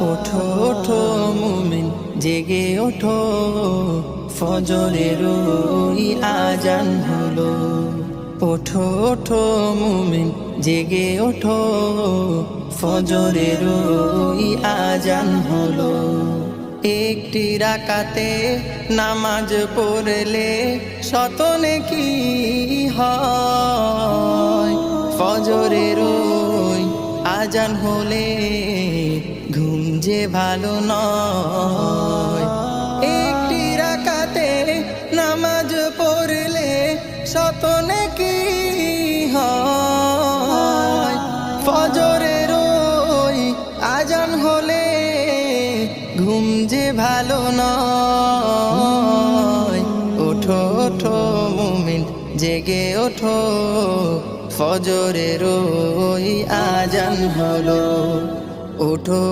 ওঠো ওঠো মুমিন জেগে ওঠো, ফজরের ওই আজান হলো। ওঠো ওঠো মুমিন জেগে ওঠো, ফজরের ওই আজান হলো। একটি রাকাতে নামাজ পড়লে শত নেকি হয়, ফজরের ওই আজান হলে ঘুম যে ভালো নয়। একটি রাকাতে নামাজ পড়লে শত নেকি হয়, ফজরের ওই আজান হলে ঘুম যে ভালো নয়। ওঠো ওঠো মুমিন জেগে ওঠো, ফজরের ওই আজান হলো। ওঠো।